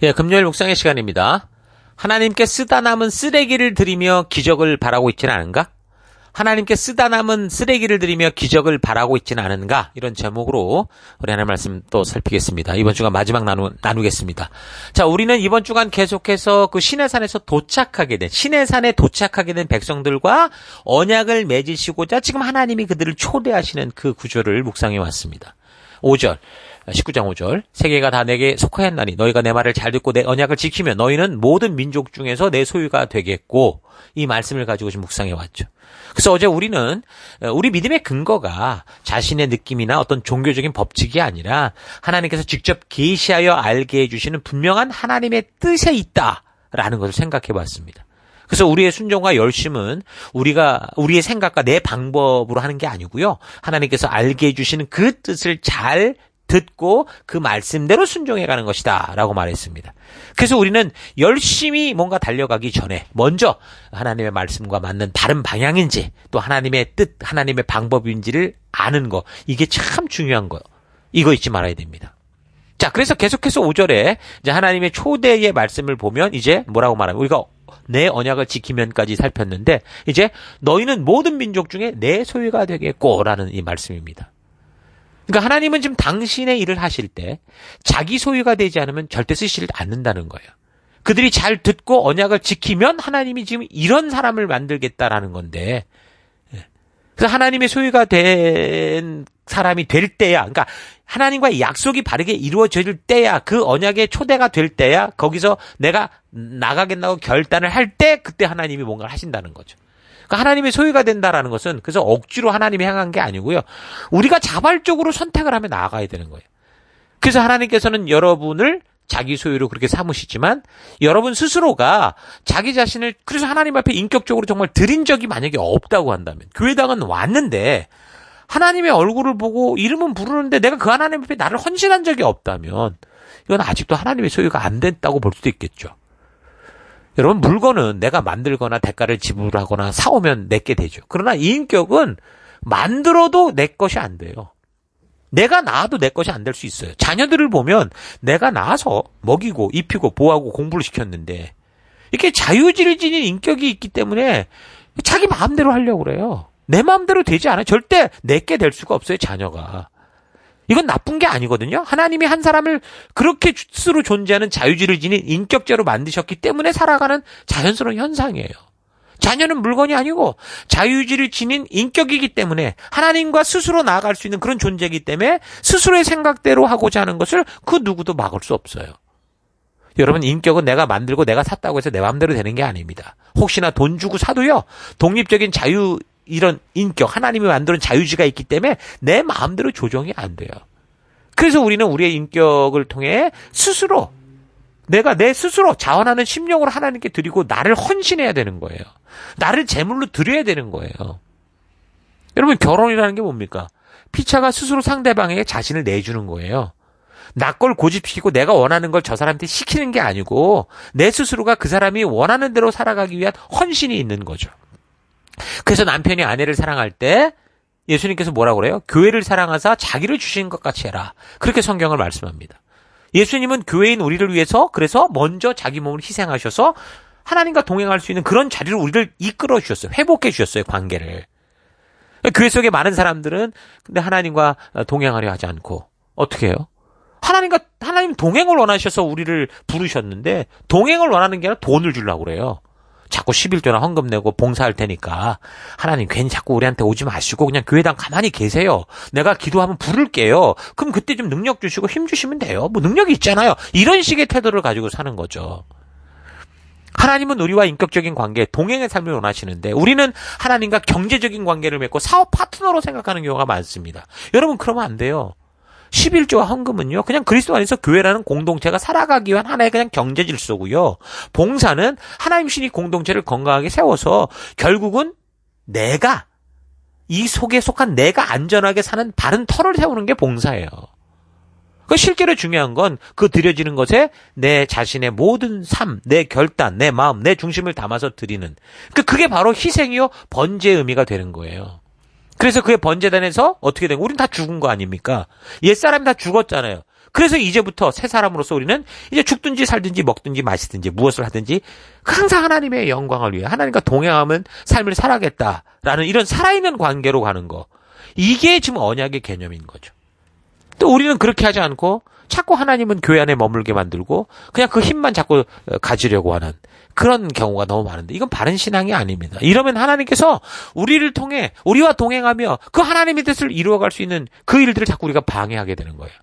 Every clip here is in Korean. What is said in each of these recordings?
예, 금요일 묵상의 시간입니다. 하나님께 쓰다 남은 쓰레기를 드리며 기적을 바라고 있지는 않은가? 하나님께 쓰다 남은 쓰레기를 드리며 기적을 바라고 있지는 않은가? 이런 제목으로 우리 하나님 말씀 또 살피겠습니다. 이번 주간 마지막 나누겠습니다. 자, 우리는 이번 주간 계속해서 그 시내산에 도착하게 된 백성들과 언약을 맺으시고자 지금 하나님이 그들을 초대하시는 그 구절을 묵상해 왔습니다. 5절. 19장 5절. 세계가 다 내게 속하였나니 너희가 내 말을 잘 듣고 내 언약을 지키면 너희는 모든 민족 중에서 내 소유가 되겠고, 이 말씀을 가지고 지금 묵상해 왔죠. 그래서 어제 우리는 우리 믿음의 근거가 자신의 느낌이나 어떤 종교적인 법칙이 아니라 하나님께서 직접 계시하여 알게 해주시는 분명한 하나님의 뜻에 있다라는 것을 생각해 봤습니다. 그래서 우리의 순종과 열심은 우리의 생각과 내 방법으로 하는 게 아니고요. 하나님께서 알게 해주시는 그 뜻을 잘 듣고 그 말씀대로 순종해가는 것이다 라고 말했습니다. 그래서 우리는 열심히 뭔가 달려가기 전에 먼저 하나님의 말씀과 맞는 다른 방향인지 또 하나님의 뜻, 하나님의 방법인지를 아는 거, 이게 참 중요한 거예요. 이거 잊지 말아야 됩니다. 자, 그래서 계속해서 5절에 이제 하나님의 초대의 말씀을 보면 이제 뭐라고 말하면, 우리가 내 언약을 지키면까지 살폈는데 이제 너희는 모든 민족 중에 내 소유가 되겠고라는 이 말씀입니다. 그러니까 하나님은 지금 당신의 일을 하실 때 자기 소유가 되지 않으면 절대 쓰시지 않는다는 거예요. 그들이 잘 듣고 언약을 지키면 하나님이 지금 이런 사람을 만들겠다라는 건데, 그래서 하나님의 소유가 된 사람이 될 때야, 그러니까 하나님과의 약속이 바르게 이루어질 때야, 그 언약의 초대가 될 때야, 거기서 내가 나가겠다고 결단을 할 때 그때 하나님이 뭔가를 하신다는 거죠. 그러니까 하나님의 소유가 된다라는 것은 그래서 억지로 하나님이 향한 게 아니고요. 우리가 자발적으로 선택을 하며 나아가야 되는 거예요. 그래서 하나님께서는 여러분을 자기 소유로 그렇게 삼으시지만 여러분 스스로가 자기 자신을 그래서 하나님 앞에 인격적으로 정말 드린 적이 만약에 없다고 한다면, 교회당은 왔는데 하나님의 얼굴을 보고 이름은 부르는데 내가 그 하나님 앞에 나를 헌신한 적이 없다면 이건 아직도 하나님의 소유가 안 됐다고 볼 수도 있겠죠. 여러분, 물건은 내가 만들거나 대가를 지불하거나 사오면 내게 되죠. 그러나 이 인격은 만들어도 내 것이 안 돼요. 내가 낳아도 내 것이 안 될 수 있어요. 자녀들을 보면 내가 낳아서 먹이고 입히고 보호하고 공부를 시켰는데 이렇게 자유지를 지닌 인격이 있기 때문에 자기 마음대로 하려고 그래요. 내 마음대로 되지 않아요. 절대 내게 될 수가 없어요, 자녀가. 이건 나쁜 게 아니거든요. 하나님이 한 사람을 그렇게 스스로 존재하는 자유지를 지닌 인격자로 만드셨기 때문에 살아가는 자연스러운 현상이에요. 자녀는 물건이 아니고 자유지를 지닌 인격이기 때문에 하나님과 스스로 나아갈 수 있는 그런 존재이기 때문에 스스로의 생각대로 하고자 하는 것을 그 누구도 막을 수 없어요. 여러분, 인격은 내가 만들고 내가 샀다고 해서 내 마음대로 되는 게 아닙니다. 혹시나 돈 주고 사도요, 독립적인 자유, 이런 인격, 하나님이 만드는 자유지가 있기 때문에 내 마음대로 조정이 안 돼요. 그래서 우리는 우리의 인격을 통해 스스로, 내가 내 스스로 자원하는 심령으로 하나님께 드리고 나를 헌신해야 되는 거예요. 나를 제물로 드려야 되는 거예요. 여러분, 결혼이라는 게 뭡니까? 피차가 스스로 상대방에게 자신을 내주는 거예요. 나 걸 고집시키고 내가 원하는 걸 저 사람한테 시키는 게 아니고 내 스스로가 그 사람이 원하는 대로 살아가기 위한 헌신이 있는 거죠. 그래서 남편이 아내를 사랑할 때 예수님께서 뭐라고 그래요? 교회를 사랑하사 자기를 주신 것 같이 해라. 그렇게 성경을 말씀합니다. 예수님은 교회인 우리를 위해서 그래서 먼저 자기 몸을 희생하셔서 하나님과 동행할 수 있는 그런 자리를 우리를 이끌어 주셨어요. 회복해 주셨어요, 관계를. 교회 속에 많은 사람들은 근데 하나님과 동행하려 하지 않고 어떻게 해요? 하나님 동행을 원하셔서 우리를 부르셨는데 동행을 원하는 게 아니라 돈을 주려고 그래요. 자꾸 11조나 헌금 내고 봉사할 테니까 하나님 괜히 자꾸 우리한테 오지 마시고 그냥 교회당 가만히 계세요. 내가 기도하면 부를게요. 그럼 그때 좀 능력 주시고 힘 주시면 돼요. 뭐 능력이 있잖아요. 이런 식의 태도를 가지고 사는 거죠. 하나님은 우리와 인격적인 관계, 동행의 삶을 원하시는데 우리는 하나님과 경제적인 관계를 맺고 사업 파트너로 생각하는 경우가 많습니다. 여러분, 그러면 안 돼요. 11조와 헌금은요, 그냥 그리스도 안에서 교회라는 공동체가 살아가기 위한 하나의 그냥 경제 질서고요. 봉사는 하나님 신이 공동체를 건강하게 세워서 결국은 내가, 이 속에 속한 내가 안전하게 사는 바른 터를 세우는 게 봉사예요. 그 실제로 중요한 건 그 드려지는 것에 내 자신의 모든 삶, 내 결단, 내 마음, 내 중심을 담아서 드리는. 그게 바로 희생이요, 번제의 의미가 되는 거예요. 그래서 그의 번제단에서 어떻게 된 거예요? 우린 다 죽은 거 아닙니까? 옛사람이 다 죽었잖아요. 그래서 이제부터 새 사람으로서 우리는 이제 죽든지 살든지 먹든지 마시든지 무엇을 하든지 항상 하나님의 영광을 위해 하나님과 동행하면 삶을 살아겠다라는 이런 살아있는 관계로 가는 거. 이게 지금 언약의 개념인 거죠. 또 우리는 그렇게 하지 않고 자꾸 하나님은 교회 안에 머물게 만들고 그냥 그 힘만 자꾸 가지려고 하는 그런 경우가 너무 많은데 이건 바른 신앙이 아닙니다. 이러면 하나님께서 우리를 통해 우리와 동행하며 그 하나님의 뜻을 이루어갈 수 있는 그 일들을 자꾸 우리가 방해하게 되는 거예요.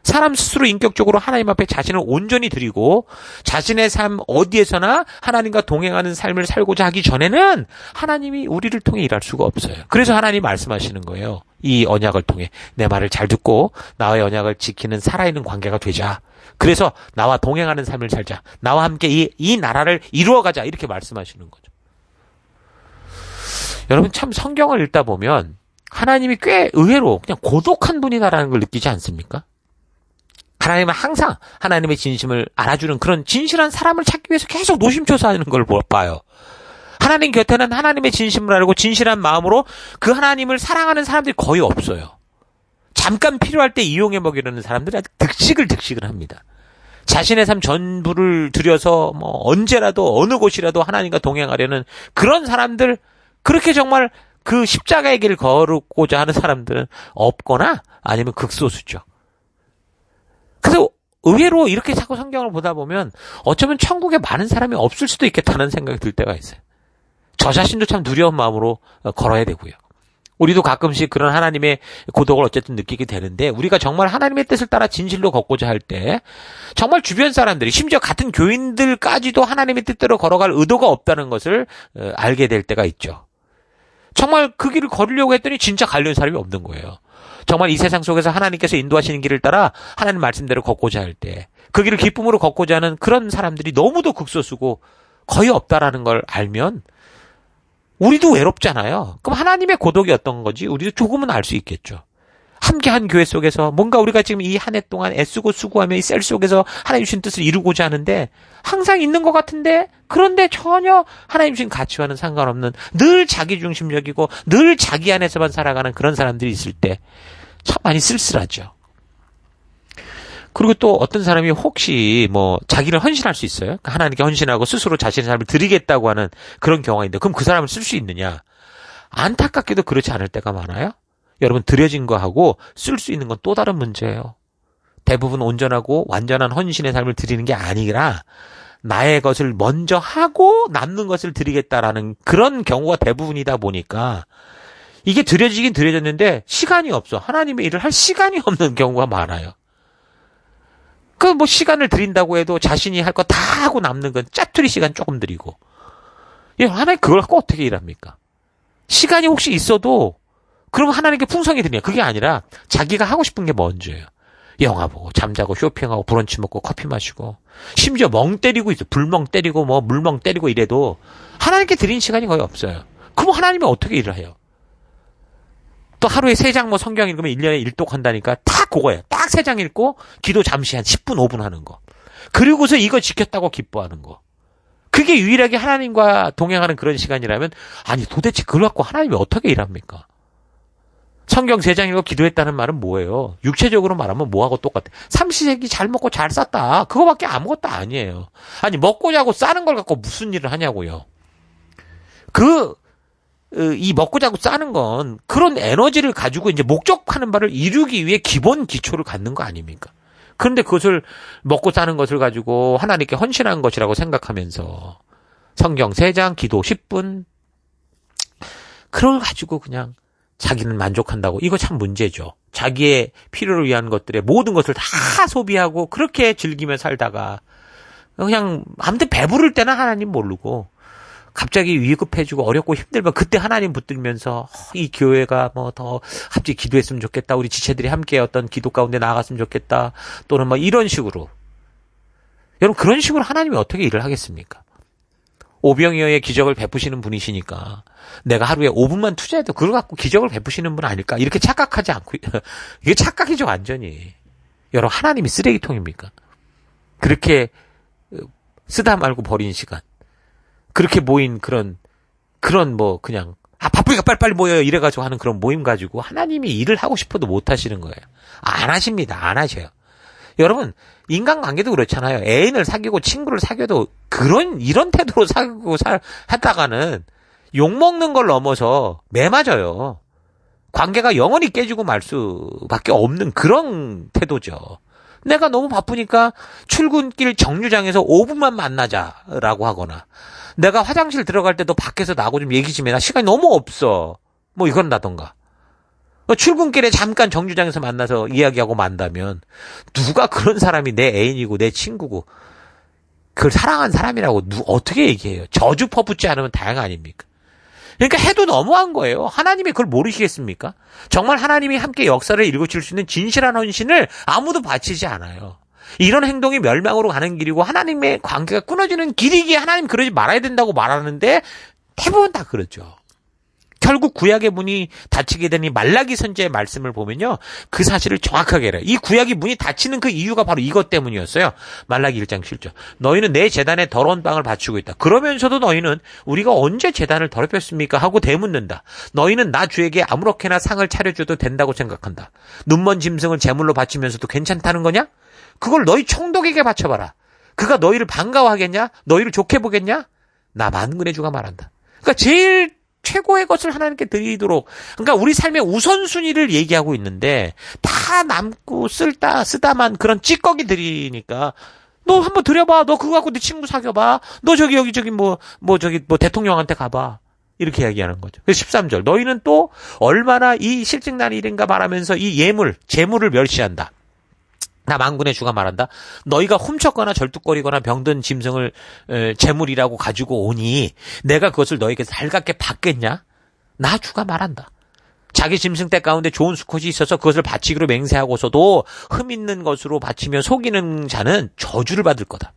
사람 스스로 인격적으로 하나님 앞에 자신을 온전히 드리고 자신의 삶 어디에서나 하나님과 동행하는 삶을 살고자 하기 전에는 하나님이 우리를 통해 일할 수가 없어요. 그래서 하나님 말씀하시는 거예요. 이 언약을 통해 내 말을 잘 듣고 나와의 언약을 지키는 살아있는 관계가 되자. 그래서 나와 동행하는 삶을 살자. 나와 함께 이 나라를 이루어가자. 이렇게 말씀하시는 거죠. 여러분 참 성경을 읽다 보면 하나님이 꽤 의외로 그냥 고독한 분이다라는 걸 느끼지 않습니까? 하나님은 항상 하나님의 진심을 알아주는 그런 진실한 사람을 찾기 위해서 계속 노심초사하는 걸 봐요. 하나님 곁에는 하나님의 진심을 알고 진실한 마음으로 그 하나님을 사랑하는 사람들이 거의 없어요. 잠깐 필요할 때 이용해 먹이려는 사람들이 아주 득식을 합니다. 자신의 삶 전부를 들여서 언제라도 어느 곳이라도 하나님과 동행하려는 그런 사람들, 그렇게 정말 그 십자가의 길을 걸고자 하는 사람들은 없거나 아니면 극소수죠. 그래서 의외로 이렇게 자꾸 성경을 보다 보면 어쩌면 천국에 많은 사람이 없을 수도 있겠다는 생각이 들 때가 있어요. 저 자신도 참 두려운 마음으로 걸어야 되고요. 우리도 가끔씩 그런 하나님의 고독을 어쨌든 느끼게 되는데 우리가 정말 하나님의 뜻을 따라 진실로 걷고자 할 때 정말 주변 사람들이 심지어 같은 교인들까지도 하나님의 뜻대로 걸어갈 의도가 없다는 것을 알게 될 때가 있죠. 정말 그 길을 걸으려고 했더니 진짜 가려는 사람이 없는 거예요. 정말 이 세상 속에서 하나님께서 인도하시는 길을 따라 하나님 말씀대로 걷고자 할 때 그 길을 기쁨으로 걷고자 하는 그런 사람들이 너무도 극소수고 거의 없다라는 걸 알면 우리도 외롭잖아요. 그럼 하나님의 고독이 어떤 건지 우리도 조금은 알 수 있겠죠. 함께한 교회 속에서 뭔가 우리가 지금 이 한 해 동안 애쓰고 수고하며 이 셀 속에서 하나님 주신 뜻을 이루고자 하는데 항상 있는 것 같은데 그런데 전혀 하나님 주신 가치와는 상관없는 늘 자기중심적이고 늘 자기 안에서만 살아가는 그런 사람들이 있을 때 참 많이 쓸쓸하죠. 그리고 또 어떤 사람이 혹시 자기를 헌신할 수 있어요? 그러니까 하나님께 헌신하고 스스로 자신의 삶을 드리겠다고 하는 그런 경우가 있는데 그럼 그 사람을 쓸 수 있느냐? 안타깝게도 그렇지 않을 때가 많아요. 여러분 드려진 거하고 쓸 수 있는 건 또 다른 문제예요. 대부분 온전하고 완전한 헌신의 삶을 드리는 게 아니라 나의 것을 먼저 하고 남는 것을 드리겠다라는 그런 경우가 대부분이다 보니까 이게 드려지긴 드려졌는데 시간이 없어. 하나님의 일을 할 시간이 없는 경우가 많아요. 시간을 드린다고 해도 자신이 할 거 다 하고 남는 건 짜투리 시간 조금 드리고. 하나님 그걸 갖고 어떻게 일합니까? 시간이 혹시 있어도 그럼 하나님께 풍성히 드리냐? 그게 아니라 자기가 하고 싶은 게 먼저예요. 영화 보고 잠자고 쇼핑하고 브런치 먹고 커피 마시고 심지어 멍 때리고 있어. 불멍 때리고 물멍 때리고 이래도 하나님께 드린 시간이 거의 없어요. 그럼 하나님이 어떻게 일을 해요? 또 하루에 3장 성경 읽으면 1년에 1독 한다니까 딱 그거예요. 딱 3장 읽고 기도 잠시 한 10분 5분 하는 거. 그리고서 이거 지켰다고 기뻐하는 거. 그게 유일하게 하나님과 동행하는 그런 시간이라면 아니 도대체 그걸 갖고 하나님이 어떻게 일합니까? 성경 3장 읽고 기도했다는 말은 뭐예요? 육체적으로 말하면 뭐하고 똑같아? 삼시세끼 잘 먹고 잘 쌌다. 그거밖에 아무것도 아니에요. 아니 먹고 자고 싸는 걸 갖고 무슨 일을 하냐고요. 이 먹고 자고 싸는 건 그런 에너지를 가지고 이제 목적하는 바를 이루기 위해 기본 기초를 갖는 거 아닙니까? 그런데 그것을 먹고 사는 것을 가지고 하나님께 헌신한 것이라고 생각하면서 성경 3장, 기도 10분 그걸 가지고 그냥 자기는 만족한다고. 이거 참 문제죠. 자기의 필요를 위한 것들의 모든 것을 다 소비하고 그렇게 즐기며 살다가 그냥 아무튼 배부를 때는 하나님 모르고 갑자기 위급해지고 어렵고 힘들면 그때 하나님 붙들면서 이 교회가 더 갑자기 기도했으면 좋겠다. 우리 지체들이 함께 어떤 기도 가운데 나아갔으면 좋겠다. 또는 이런 식으로. 여러분 그런 식으로 하나님이 어떻게 일을 하겠습니까? 오병이어의 기적을 베푸시는 분이시니까 내가 하루에 5분만 투자해도 그걸 갖고 기적을 베푸시는 분 아닐까? 이렇게 착각하지 않고 이게 착각이죠 완전히. 여러분 하나님이 쓰레기통입니까? 그렇게 쓰다 말고 버린 시간. 그렇게 모인 그냥 바쁘니까 빨리빨리 모여요 이래가지고 하는 그런 모임 가지고 하나님이 일을 하고 싶어도 못 하시는 거예요. 안 하십니다. 안 하셔요. 여러분, 인간관계도 그렇잖아요. 애인을 사귀고 친구를 사귀어도 이런 태도로 사귀고 하다가는 욕먹는 걸 넘어서 매 맞아요. 관계가 영원히 깨지고 말 수밖에 없는 그런 태도죠. 내가 너무 바쁘니까 출근길 정류장에서 5분만 만나자라고 하거나, 내가 화장실 들어갈 때도 밖에서 나하고 좀 얘기 좀 해. 나 시간이 너무 없어. 뭐 이건다던가. 출근길에 잠깐 정류장에서 만나서 이야기하고 만다면 누가 그런 사람이 내 애인이고 내 친구고 그걸 사랑한 사람이라고 어떻게 얘기해요? 저주 퍼붓지 않으면 다행 아닙니까? 그러니까 해도 너무한 거예요. 하나님이 그걸 모르시겠습니까? 정말 하나님이 함께 역사를 일구실 수 있는 진실한 헌신을 아무도 바치지 않아요. 이런 행동이 멸망으로 가는 길이고 하나님의 관계가 끊어지는 길이기에 하나님 그러지 말아야 된다고 말하는데 대부분 다 그렇죠. 결국 구약의 문이 닫히게 되니 말라기 선지의 말씀을 보면요. 그 사실을 정확하게 해요. 이 구약의 문이 닫히는 그 이유가 바로 이것 때문이었어요. 말라기 1장 7절. 너희는 내 제단에 더러운 빵을 바치고 있다. 그러면서도 너희는 우리가 언제 제단을 더럽혔습니까? 하고 대묻는다. 너희는 나 주에게 아무렇게나 상을 차려줘도 된다고 생각한다. 눈먼 짐승을 제물로 바치면서도 괜찮다는 거냐? 그걸 너희 총독에게 바쳐봐라. 그가 너희를 반가워하겠냐? 너희를 좋게 보겠냐? 나 만군의 주가 말한다. 그러니까 제일 최고의 것을 하나님께 드리도록, 그러니까 우리 삶의 우선순위를 얘기하고 있는데 다 남고 쓰다만 그런 찌꺼기 드리니까 너 한번 드려봐. 너 그거 갖고 네 친구 사귀어봐. 너 저기 뭐 대통령한테 가봐. 이렇게 이야기하는 거죠. 그래서 13절. 너희는 또 얼마나 이 실직난 일인가 말하면서 이 재물을 멸시한다. 나 만군의 주가 말한다. 너희가 훔쳤거나 절뚝거리거나 병든 짐승을 재물이라고 가지고 오니 내가 그것을 너희에게 살갑게 받겠냐? 나 주가 말한다. 자기 짐승 떼 가운데 좋은 수컷이 있어서 그것을 바치기로 맹세하고서도 흠 있는 것으로 바치며 속이는 자는 저주를 받을 거다.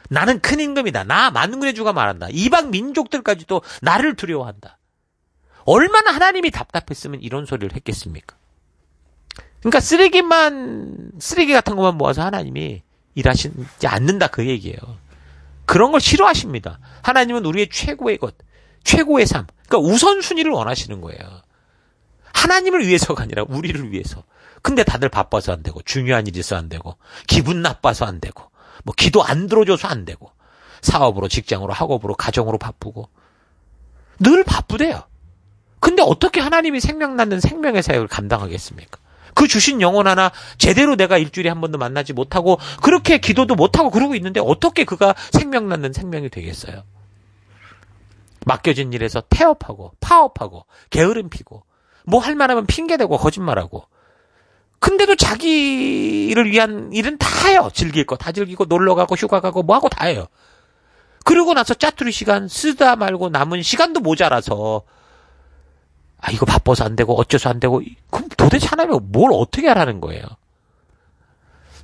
나는 큰 임금이다. 나 만군의 주가 말한다. 이방 민족들까지도 나를 두려워한다. 얼마나 하나님이 답답했으면 이런 소리를 했겠습니까? 그러니까 쓰레기 같은 것만 모아서 하나님이 일하시지 않는다 그 얘기예요. 그런 걸 싫어하십니다. 하나님은 우리의 최고의 것, 최고의 삶, 그러니까 우선순위를 원하시는 거예요. 하나님을 위해서가 아니라 우리를 위해서. 근데 다들 바빠서 안 되고, 중요한 일이 있어 안 되고, 기분 나빠서 안 되고, 뭐 기도 안 들어줘서 안 되고, 사업으로, 직장으로, 학업으로, 가정으로 바쁘고, 늘 바쁘대요. 근데 어떻게 하나님이 생명 낳는 생명의 사역을 감당하겠습니까? 그 주신 영혼 하나 제대로 내가 일주일에 한 번도 만나지 못하고 그렇게 기도도 못하고 그러고 있는데 어떻게 그가 생명 낳는 생명이 되겠어요? 맡겨진 일에서 태업하고 파업하고 게으름 피고 뭐 할 만하면 핑계대고 거짓말하고 근데도 자기를 위한 일은 다 해요. 즐길 거 다 즐기고 놀러가고 휴가가고 뭐하고 다 해요. 그러고 나서 짜투리 시간 쓰다 말고 남은 시간도 모자라서 이거 바빠서 안 되고 어째서 안 되고 그럼 도대체 하나님이 뭘 어떻게 하라는 거예요?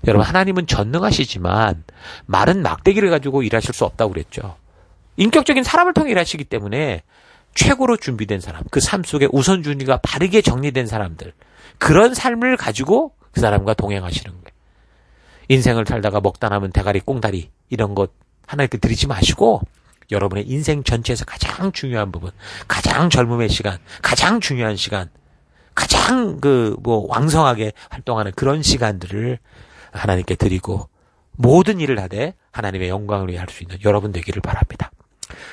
여러분 하나님은 전능하시지만 마른 막대기를 가지고 일하실 수 없다고 그랬죠. 인격적인 사람을 통해 일하시기 때문에 최고로 준비된 사람, 그 삶 속에 우선순위가 바르게 정리된 사람들 그런 삶을 가지고 그 사람과 동행하시는 거예요. 인생을 살다가 먹다 남은 대가리 꽁다리 이런 것 하나님께 드리지 마시고 여러분의 인생 전체에서 가장 중요한 부분, 가장 젊음의 시간, 가장 중요한 시간, 가장 왕성하게 활동하는 그런 시간들을 하나님께 드리고 모든 일을 하되 하나님의 영광을 위해 할 수 있는 여러분 되기를 바랍니다.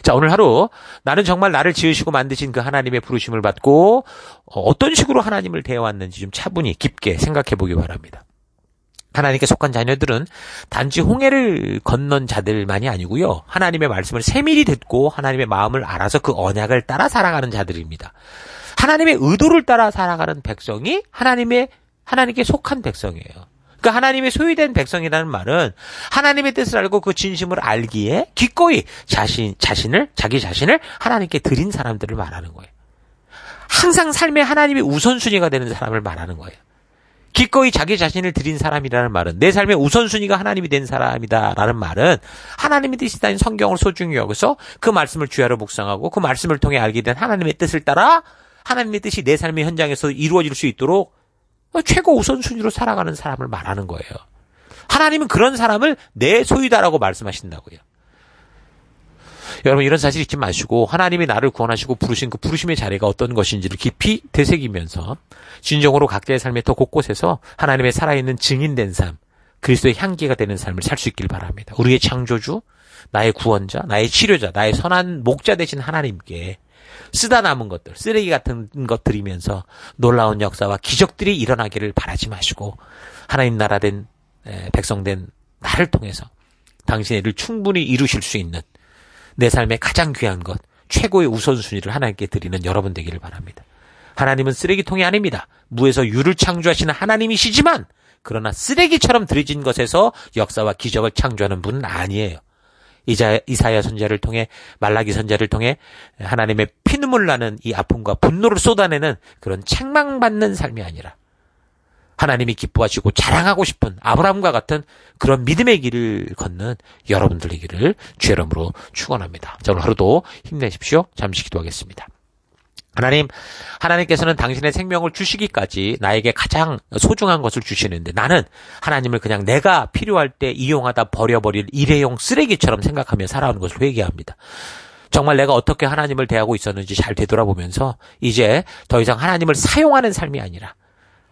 자, 오늘 하루 나는 정말 나를 지으시고 만드신 그 하나님의 부르심을 받고 어떤 식으로 하나님을 대해왔는지 좀 차분히 깊게 생각해 보기 바랍니다. 하나님께 속한 자녀들은 단지 홍해를 건넌 자들만이 아니고요. 하나님의 말씀을 세밀히 듣고 하나님의 마음을 알아서 그 언약을 따라 살아가는 자들입니다. 하나님의 의도를 따라 살아가는 백성이 하나님께 속한 백성이에요. 그러니까 하나님의 소유된 백성이라는 말은 하나님의 뜻을 알고 그 진심을 알기에 기꺼이 자기 자신을 하나님께 드린 사람들을 말하는 거예요. 항상 삶에 하나님의 우선순위가 되는 사람을 말하는 거예요. 기꺼이 자기 자신을 드린 사람이라는 말은 내 삶의 우선순위가 하나님이 된 사람이다라는 말은 하나님의 뜻이 다닌 성경을 소중히 여기서 그 말씀을 주야로 묵상하고 그 말씀을 통해 알게 된 하나님의 뜻을 따라 하나님의 뜻이 내 삶의 현장에서 이루어질 수 있도록 최고 우선순위로 살아가는 사람을 말하는 거예요. 하나님은 그런 사람을 내 소유다라고 말씀하신다고요. 여러분 이런 사실 잊지 마시고 하나님이 나를 구원하시고 부르신 그 부르심의 자리가 어떤 것인지를 깊이 되새기면서 진정으로 각자의 삶의 더 곳곳에서 하나님의 살아있는 증인된 삶, 그리스도의 향기가 되는 삶을 살 수 있길 바랍니다. 우리의 창조주, 나의 구원자, 나의 치료자, 나의 선한 목자 되신 하나님께 쓰다 남은 것들, 쓰레기 같은 것들이면서 놀라운 역사와 기적들이 일어나기를 바라지 마시고 하나님 나라 된 백성 된 나를 통해서 당신의 일을 충분히 이루실 수 있는 내 삶의 가장 귀한 것, 최고의 우선순위를 하나님께 드리는 여러분 되기를 바랍니다. 하나님은 쓰레기통이 아닙니다. 무에서 유를 창조하시는 하나님이시지만 그러나 쓰레기처럼 들여진 것에서 역사와 기적을 창조하는 분은 아니에요. 이사야 선지자를 통해 말라기 선지자를 통해 하나님의 피눈물 나는 이 아픔과 분노를 쏟아내는 그런 책망받는 삶이 아니라 하나님이 기뻐하시고 자랑하고 싶은 아브라함과 같은 그런 믿음의 길을 걷는 여러분들 되기를 주의 이름으로 축원합니다. 자, 오늘 하루도 힘내십시오. 잠시 기도하겠습니다. 하나님께서는 당신의 생명을 주시기까지 나에게 가장 소중한 것을 주시는데 나는 하나님을 그냥 내가 필요할 때 이용하다 버려버릴 일회용 쓰레기처럼 생각하며 살아오는 것을 회개합니다. 정말 내가 어떻게 하나님을 대하고 있었는지 잘 되돌아보면서 이제 더 이상 하나님을 사용하는 삶이 아니라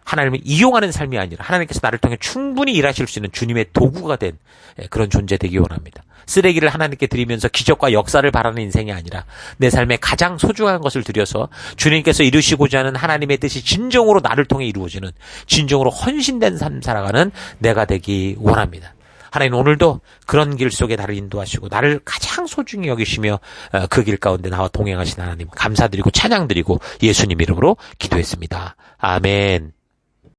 하나님을 이용하는 삶이 아니라 하나님께서 나를 통해 충분히 일하실 수 있는 주님의 도구가 된 그런 존재 되기 원합니다. 쓰레기를 하나님께 드리면서 기적과 역사를 바라는 인생이 아니라 내 삶에 가장 소중한 것을 드려서 주님께서 이루시고자 하는 하나님의 뜻이 진정으로 나를 통해 이루어지는 진정으로 헌신된 삶 살아가는 내가 되기 원합니다. 하나님 오늘도 그런 길 속에 나를 인도하시고 나를 가장 소중히 여기시며 그 길 가운데 나와 동행하신 하나님 감사드리고 찬양드리고 예수님 이름으로 기도했습니다. 아멘.